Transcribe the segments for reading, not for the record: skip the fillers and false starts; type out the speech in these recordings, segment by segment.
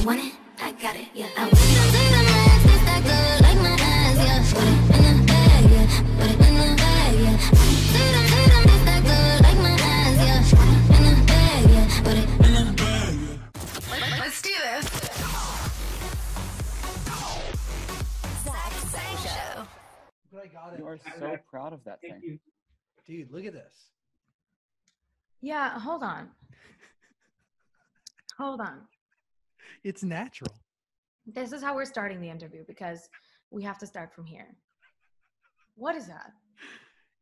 want it, I got it, yeah. I want it. Take the max, it's that good, like my ass, yeah. Put it in the bag, yeah. Put it in the bag, yeah. Take the max, it's that good, like my ass, yeah. In the bag, yeah. Put it in the bag, yeah. Let's do this. Show. But I got it. You are so proud of that Thank thing. you. Dude, look at this. Yeah, hold on. Hold on. It's natural. This is how we're starting the interview because we have to start from here. What is that?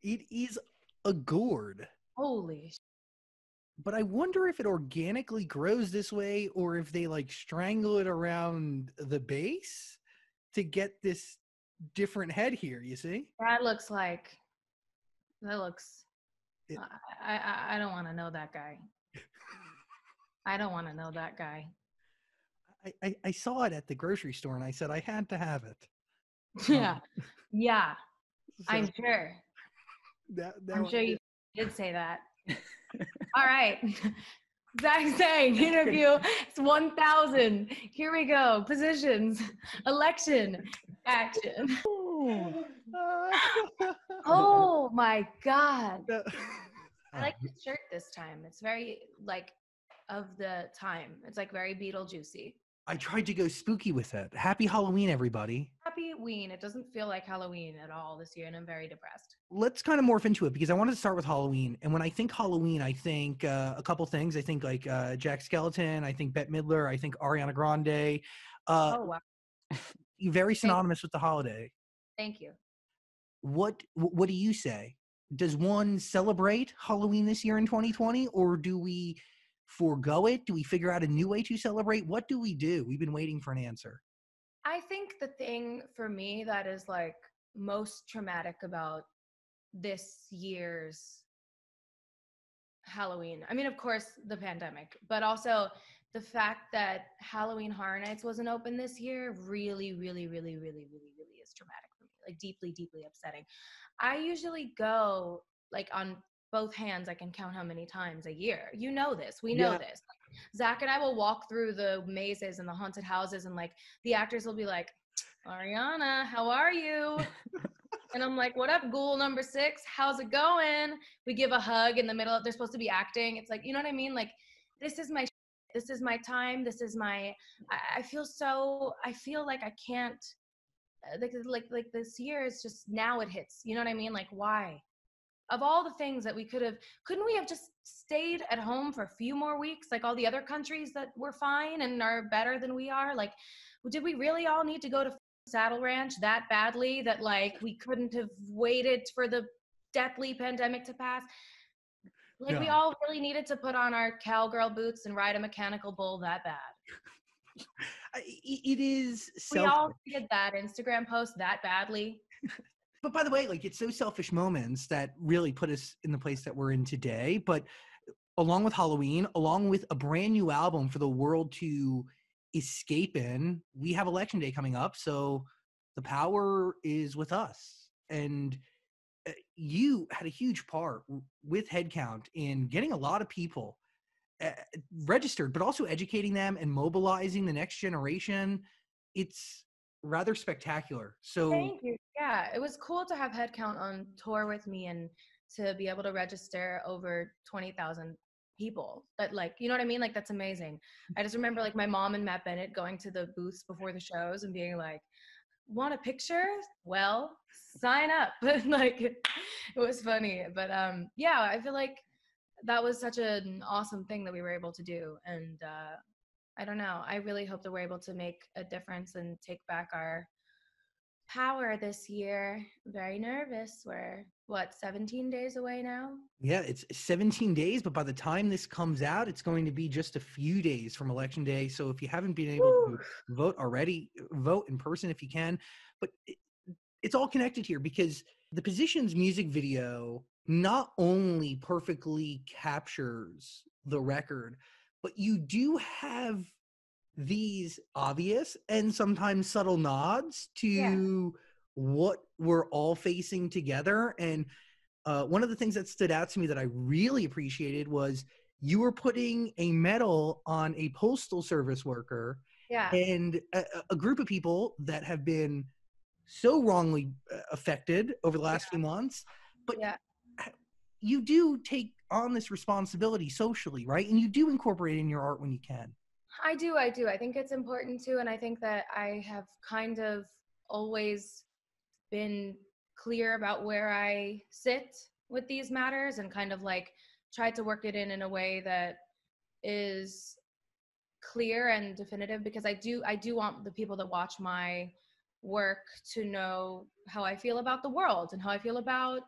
It is a gourd. Holy sh**. But I wonder if it organically grows this way or if they like strangle it around the base to get this different head here, you see? That looks. I don't want to know that guy. I don't want to know that guy. I saw it at the grocery store and I said I had to have it. Yeah. Yeah. So I'm sure. I'm sure you did say that. All right. Zach saying interview. It's 1,000. Here we go. Positions. Election. Action. Oh my God. I like the shirt this time. It's very like of the time. It's like very Beetlejuicy. I tried to go spooky with it. Happy Halloween, everybody. Happy Ween. It doesn't feel like Halloween at all this year, and I'm very depressed. Let's kind of morph into it because I wanted to start with Halloween. And when I think Halloween, I think a couple things. I think like Jack Skellington. I think Bette Midler. I think Ariana Grande. Oh, wow. Very synonymous with the holiday. Thank you. What do you say? Does one celebrate Halloween this year in 2020, or do we forego it? Do we figure out a new way to celebrate? What do we do? We've been waiting for an answer. I think the thing for me that is like most traumatic about this year's Halloween, I mean, of course, the pandemic, but also the fact that Halloween Horror Nights wasn't open this year really, really, really, really, really, really is traumatic for me. Like deeply, deeply upsetting. I usually go like on both hands, I can count how many times a year. You know this. We know this. Zach and I will walk through the mazes and the haunted houses and like the actors will be like, Ariana, how are you? And I'm like, what up, ghoul number 6? How's it going? We give a hug in the middle. They're supposed to be acting. It's like, you know what I mean? Like, this is my time. This is my, I feel like I can't, like this year is just, now it hits. You know what I mean? Like, why? Of all the things that we couldn't we have just stayed at home for a few more weeks like all the other countries that were fine and are better than we are? Like, did we really all need to go to Saddle Ranch that badly that like we couldn't have waited for the deathly pandemic to pass? Like, we all really needed to put on our cowgirl boots and ride a mechanical bull that bad? It is We all did that Instagram post that badly. But by the way, like, it's those selfish moments that really put us in the place that we're in today. But along with Halloween, along with a brand new album for the world to escape in, we have Election Day coming up. So the power is with us. And you had a huge part with Headcount in getting a lot of people registered, but also educating them and mobilizing the next generation. It's rather spectacular. So thank you. Yeah, it was cool to have Headcount on tour with me and to be able to register over 20,000 people. But like, you know what I mean? Like, that's amazing. I just remember like my mom and Matt Bennett going to the booths before the shows and being like, want a picture? Well, sign up. Like, it was funny. But yeah, I feel like that was such an awesome thing that we were able to do. And I don't know. I really hope that we're able to make a difference and take back our power this year. Very nervous. We're, 17 days away now? Yeah, it's 17 days, but by the time this comes out, it's going to be just a few days from Election Day. So if you haven't been able to vote already, vote in person if you can. But it's all connected here because the Positions music video not only perfectly captures the record, but you do have these obvious and sometimes subtle nods to what we're all facing together. And one of the things that stood out to me that I really appreciated was you were putting a medal on a postal service worker Yeah. and a group of people that have been so wrongly affected over the last few months. But Yeah. you do take on this responsibility socially, right? And you do incorporate it in your art when you can. I do. I think it's important too. And I think that I have kind of always been clear about where I sit with these matters and kind of like tried to work it in a way that is clear and definitive, because I do want the people that watch my work to know how I feel about the world and how I feel about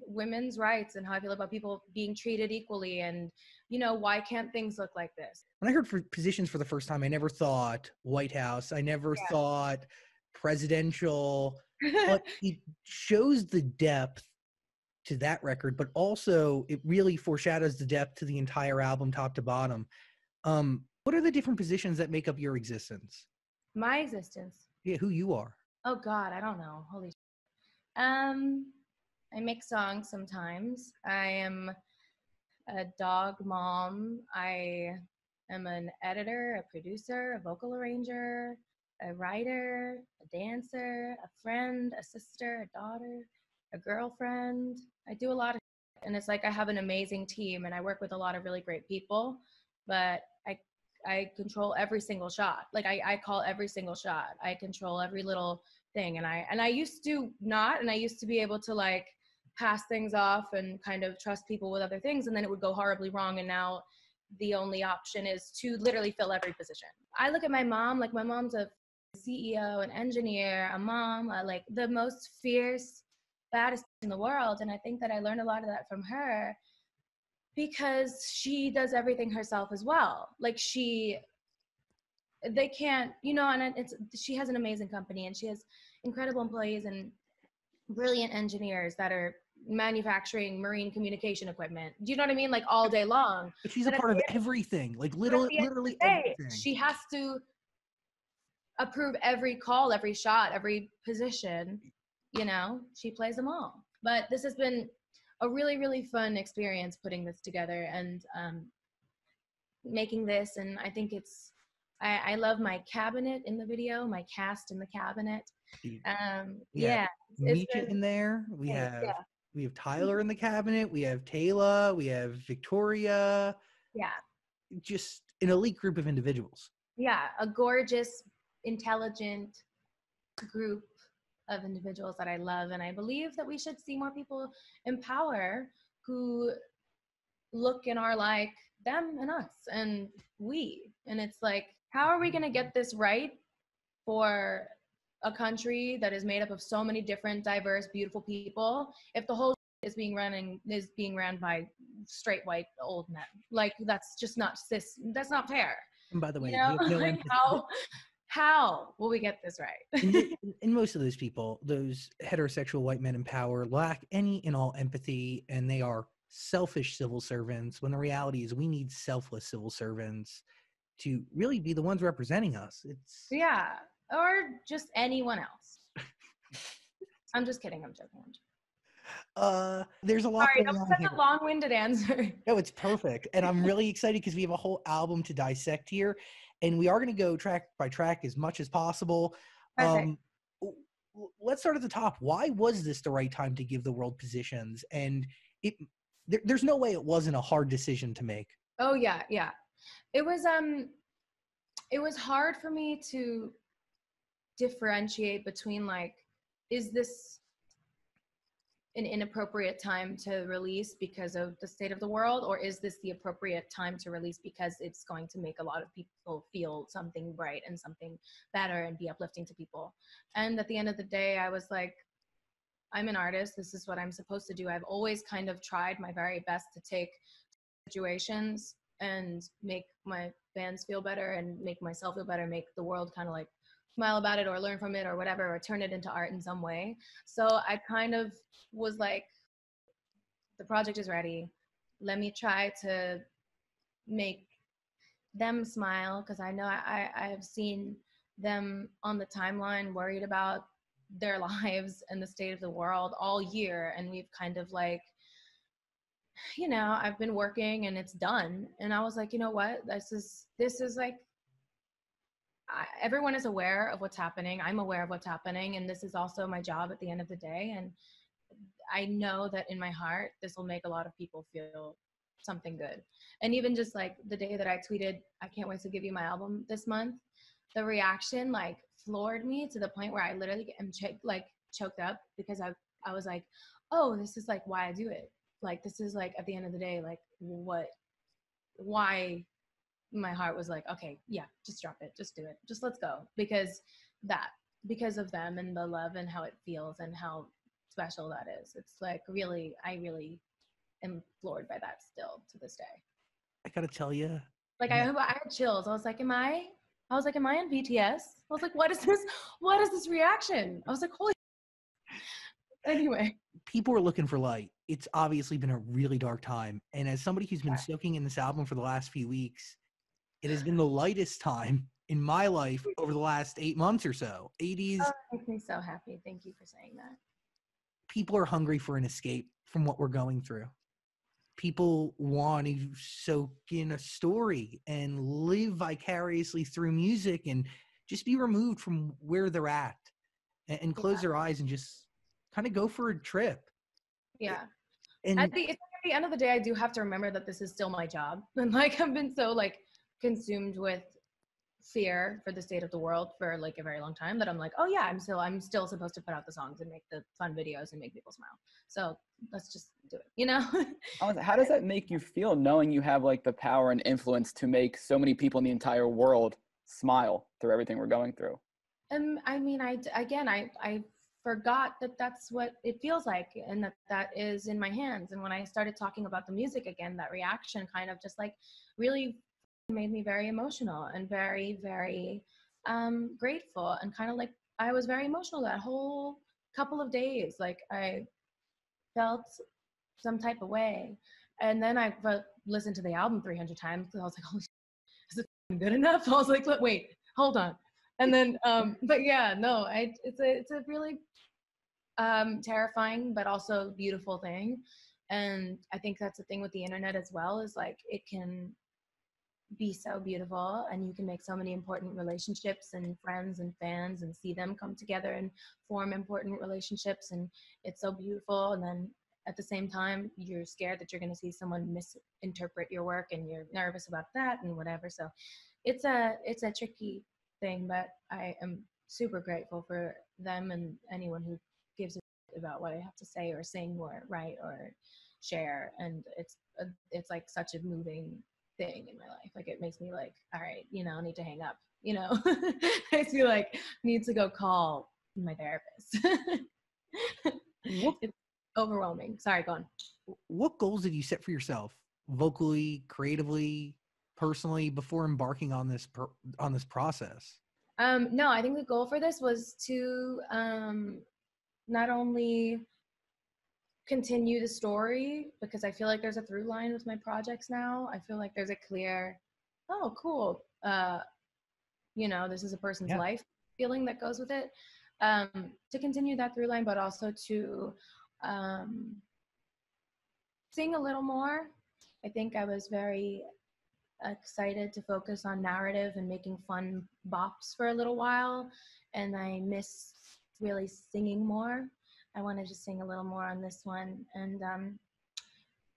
women's rights and how I feel about people being treated equally, and why can't things look like this? When I heard for positions for the first time, I never thought White House. I never thought presidential, but it shows the depth to that record, but also it really foreshadows the depth to the entire album, top to bottom. What are the different positions that make up your existence? My existence. Yeah, who you are. Oh God, I don't know. Holy. I make songs sometimes. I am a dog mom. I am an editor, a producer, a vocal arranger, a writer, a dancer, a friend, a sister, a daughter, a girlfriend. I do a lot of shit, and it's like I have an amazing team and I work with a lot of really great people, but I control every single shot. Like I call every single shot. I control every little thing, and I used to not, and I used to be able to like pass things off and kind of trust people with other things, and then it would go horribly wrong, and now the only option is to literally fill every position. I look at my mom, like my mom's a CEO, an engineer, a mom, like the most fierce, baddest in the world, and I think that I learned a lot of that from her, because she does everything herself as well. Like they can't, and she has an amazing company and she has incredible employees and brilliant engineers that are manufacturing marine communication equipment. Do you know what I mean? Like all day long. But she's a But part of everything, like literally everything. she has to approve every call, every shot, every position. She plays them all. But this has been a really, really fun experience putting this together and making this. And I think I love my cabinet in the video, my cast in the cabinet. Yeah, Misha in there. We have Tyler in the cabinet. We have Taylor. We have Victoria. Yeah. Just an elite group of individuals. Yeah, a gorgeous, intelligent group of individuals that I love, and I believe that we should see more people in power who look and are like them and us and we. And it's like, how are we going to get this right for a country that is made up of so many different, diverse, beautiful people if the whole is being ran by straight white old men? Like, that's just not that's not fair. And by the way, you have no like how will we get this right? and most of those people, those heterosexual white men in power, lack any and all empathy, and they are selfish civil servants, when the reality is we need selfless civil servants to really be the ones representing us. It's or just anyone else. I'm just kidding. I'm joking. There's a lot Sorry, going that on was here. such a long-winded answer. No, it's perfect, and I'm really excited because we have a whole album to dissect here, and we are going to go track by track as much as possible. Let's start at the top. Why was this the right time to give the world positions? And there's no way it wasn't a hard decision to make. Oh yeah. It was hard for me to differentiate between, like, is this an inappropriate time to release because of the state of the world, or is this the appropriate time to release because it's going to make a lot of people feel something bright and something better and be uplifting to people? And at the end of the day, I was like, I'm an artist. This is what I'm supposed to do. I've always kind of tried my very best to take situations and make my fans feel better and make myself feel better, make the world kind of like smile about it or learn from it or whatever, or turn it into art in some way. So I kind of was like, the project is ready. Let me try to make them smile, because I know I have seen them on the timeline worried about their lives and the state of the world all year. And we've kind of like, I've been working and it's done. And I was like, you know what? This is like everyone is aware of what's happening. I'm aware of what's happening, and this is also my job at the end of the day. And I know that in my heart, this will make a lot of people feel something good. And even just like the day that I tweeted, I can't wait to give you my album this month, the reaction like floored me to the point where I literally am choked up, because I was like, oh, this is like why I do it. Like, this is like at the end of the day, like why my heart was like, okay, yeah, just drop it, just do it, just let's go, because of them and the love and how it feels and how special that is. It's like I really am floored by that still to this day. I gotta tell you, Like I had chills. I was like, am I on BTS? I was like, what is this reaction? I was like, holy. Anyway, people are looking for light. It's obviously been a really dark time, and as somebody who's been soaking in this album for the last few weeks, it has been the lightest time in my life over the last 8 months or so. 80s. Oh, it makes me so happy. Thank you for saying that. People are hungry for an escape from what we're going through. People want to soak in a story and live vicariously through music and just be removed from where they're at and close their eyes and just kind of go for a trip. Yeah. And at the end of the day, I do have to remember that this is still my job. And like, I've been so like consumed with fear for the state of the world for like a very long time that I'm like, oh yeah, I'm still supposed to put out the songs and make the fun videos and make people smile. So let's just do it, you know? How does that make you feel, knowing you have like the power and influence to make so many people in the entire world smile through everything we're going through? I mean, I forgot that that's what it feels like, and that is in my hands. And when I started talking about the music again, that reaction kind of just like really made me very emotional and very, very grateful, and kind of like I was very emotional that whole couple of days. Like I felt some type of way, and then I listened to the album 300 times because I was like, holy shit, is it good enough? I was like, wait, hold on. And then but yeah, no, it's a really terrifying but also beautiful thing. And I think that's the thing with the internet as well, is like it can be so beautiful, and you can make so many important relationships and friends and fans and see them come together and form important relationships, and it's so beautiful. And then at the same time, you're scared that you're going to see someone misinterpret your work, and you're nervous about that and whatever. So it's a tricky thing, but I am super grateful for them and anyone who gives a shit about what I have to say or sing or write or share. And it's like such a moving thing in my life. Like it makes me like, all right, I need to hang up, I feel like need to go call my therapist. It's overwhelming. Sorry, go on. what goals did you set for yourself, vocally, creatively, personally, before embarking on this process? No, I think the goal for this was to not only continue the story, because I feel like there's a through line with my projects now. I feel like there's a clear, oh, cool, this is a person's life feeling that goes with it. To continue that through line, but also to sing a little more. I think I was very excited to focus on narrative and making fun bops for a little while, and I miss really singing more. I wanted to sing a little more on this one, and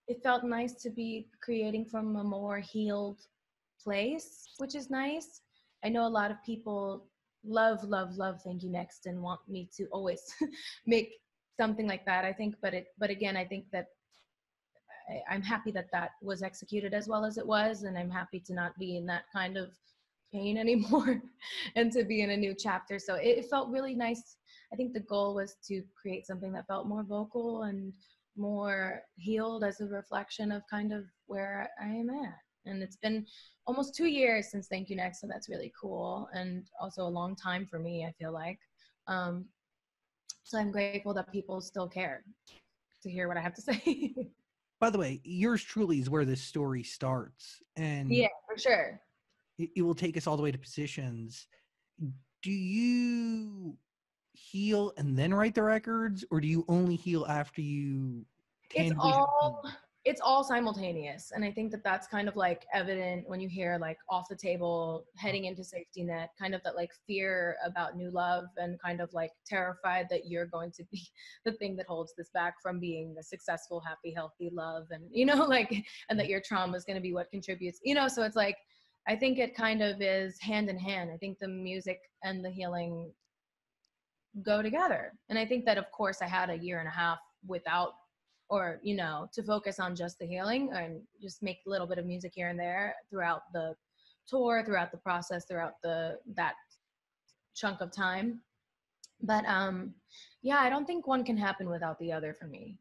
it felt nice to be creating from a more healed place, which is nice. I know a lot of people love Thank You Next and want me to always make something like that, I think, but again, I think that I'm happy that was executed as well as it was, and I'm happy to not be in that kind of pain anymore and to be in a new chapter. So it felt really nice. I think the goal was to create something that felt more vocal and more healed as a reflection of kind of where I am at. And it's been almost 2 years since Thank You Next, so that's really cool, and also a long time for me, I feel like. So I'm grateful that people still care to hear what I have to say. By the way, yours truly is where this story starts, and yeah, for sure. It will take us all the way to Positions. Do you heal and then write the records, or do you only heal after you? It's it's all simultaneous. And I think that that's kind of like evident when you hear like Off the Table, Heading into Safety Net, kind of that like fear about new love and kind of like terrified that you're going to be the thing that holds this back from being the successful, happy, healthy love. And, you know, like, and that your trauma is going to be what contributes, you know, so it's like, I think it kind of is hand in hand. I think the music and the healing go together. And I think that, of course, I had a year and a half without, or, you know, to focus on just the healing and just make a little bit of music here and there throughout the tour, throughout the process, throughout that chunk of time. But yeah, I don't think one can happen without the other for me,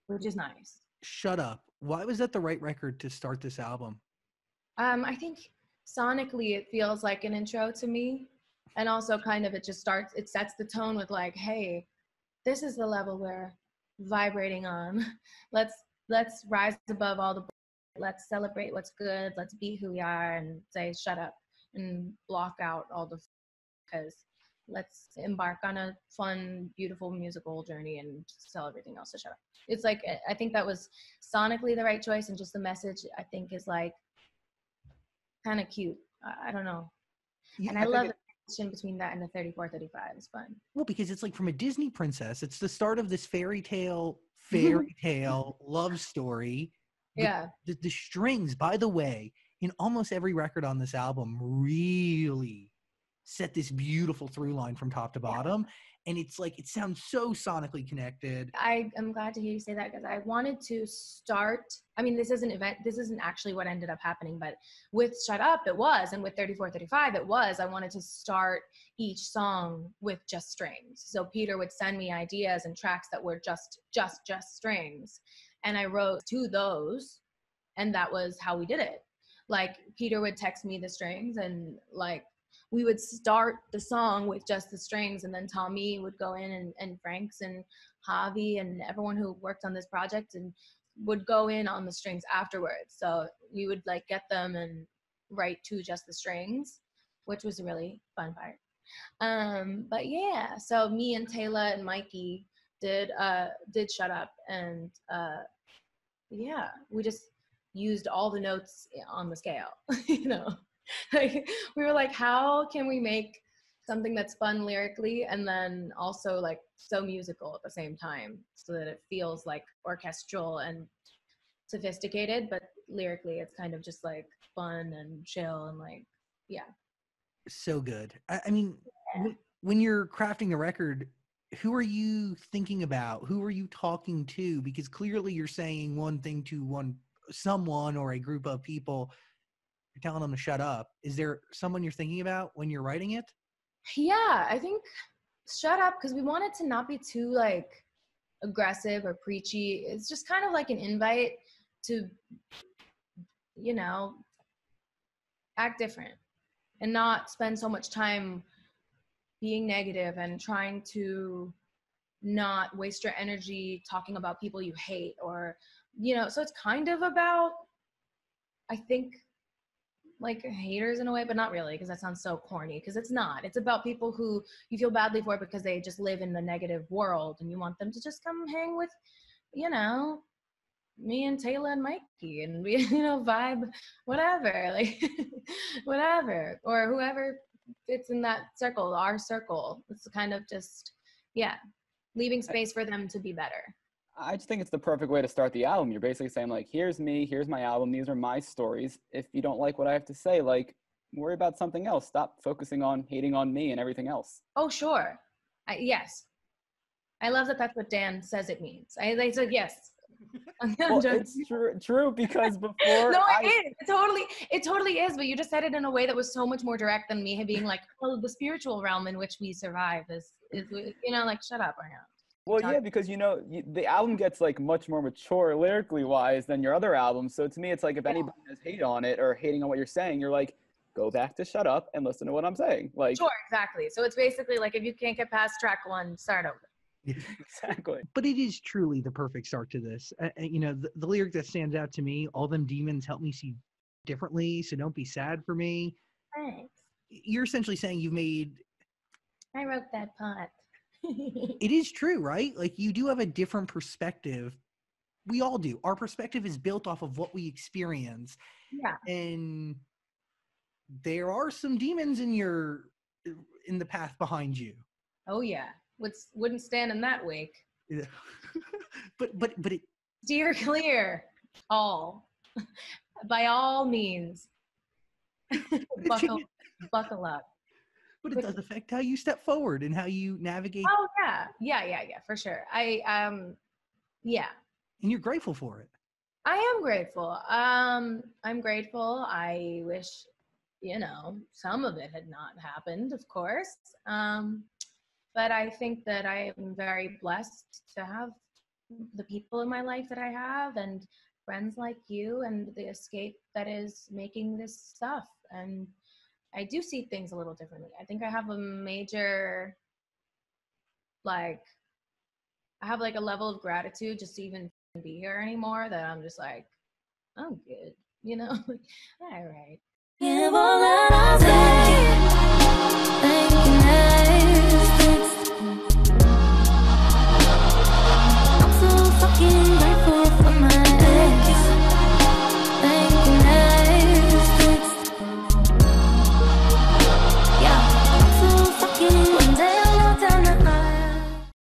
which is nice. Shut Up. Why was that the right record to start this album? I think sonically it feels like an intro to me. And also kind of it sets the tone with like, hey, this is the level we're vibrating on. Let's rise above all the, let's celebrate what's good. Let's be who we are and say, shut up and block out all the, because let's embark on a fun, beautiful musical journey and tell everything else to shut up. It's like, I think that was sonically the right choice. And just the message I think is like kind of cute. I don't know. Yeah, And I love the connection between that and the 34-35. It's fun. well, because it's like from a Disney princess. It's the start of this fairy tale love story. Yeah. The strings, by the way, in almost every record on this album really set this beautiful through line from top to bottom. And it's like, it sounds so sonically connected. I am glad to hear you say that, because I wanted to start, I mean, this isn't actually what ended up happening, but with Shut Up, it was, and with 34-35, it was, I wanted to start each song with just strings. So Peter would send me ideas and tracks that were just strings. And I wrote to those, and that was how we did it. Like, Peter would text me the strings, and like, we would start the song with just the strings, and then Tommy would go in, and Franks and Javi and everyone who worked on this project and would go in on the strings afterwards. So we would like get them and write to just the strings, which was a really fun part. But yeah, so me and Taylor and Mikey did Shut Up, and yeah, we just used all the notes on the scale, you know. Like, we were like, how can we make something that's fun lyrically and then also like so musical at the same time, so that it feels like orchestral and sophisticated, but lyrically it's kind of just like fun and chill and like, yeah. So good. I mean, when you're crafting the record, who are you thinking about? Who are you talking to? Because clearly you're saying one thing to someone or a group of people. You're telling them to shut up. Is there someone you're thinking about when you're writing it? Yeah, I think Shut Up, because we want it to not be too like aggressive or preachy. It's just kind of like an invite to, you know, act different and not spend so much time being negative and trying to not waste your energy talking about people you hate, or, you know, so it's kind of about, I think, like haters in a way, but not really, because that sounds so corny, because it's not. It's about people who you feel badly for because they just live in the negative world, and you want them to just come hang with, you know, me and Taylor and Mikey, and we, you know, vibe, whatever, like whatever, or whoever fits in that circle, our circle. It's kind of just, yeah, leaving space for them to be better. I just think it's the perfect way to start the album. You're basically saying like, here's me, here's my album, these are my stories. If you don't like what I have to say, like, worry about something else. Stop focusing on hating on me and everything else. Oh, sure. Yes. I love that that's what Dan says it means. I said yes. Well, it's true, because before no, it totally is, but you just said it in a way that was so much more direct than me being like, oh, the spiritual realm in which we survive is you know, like, shut up right now. Well, yeah, because, you know, the album gets like much more mature lyrically wise than your other albums. So to me, it's like, if anybody has hate on it or hating on what you're saying, you're like, go back to Shut Up and listen to what I'm saying. Like, sure, exactly. So it's basically like, if you can't get past track 1, start over. Yeah. Exactly. But it is truly the perfect start to this. You know, the lyric that stands out to me, all them demons help me see differently, so don't be sad for me. Thanks. You're essentially saying I wrote that part. it is true, right? Like, you do have a different perspective We all do. Our perspective is built off of what we experience. Yeah. And there are some demons in the path behind you. Oh yeah. Wouldn't stand in that wake. Yeah. but it, Steer clear. All. By all means. buckle up. but it does affect how you step forward and how you navigate. Oh yeah, for sure. Yeah. And you're grateful for it. I am grateful. I'm grateful. I wish, some of it had not happened, of course. But I think that I am very blessed to have the people in my life that I have, and friends like you, and the escape that is making this stuff. And I do see things a little differently. I think I have a major, I have a level of gratitude just to even be here anymore, that I'm just like, I'm good, all right. Give all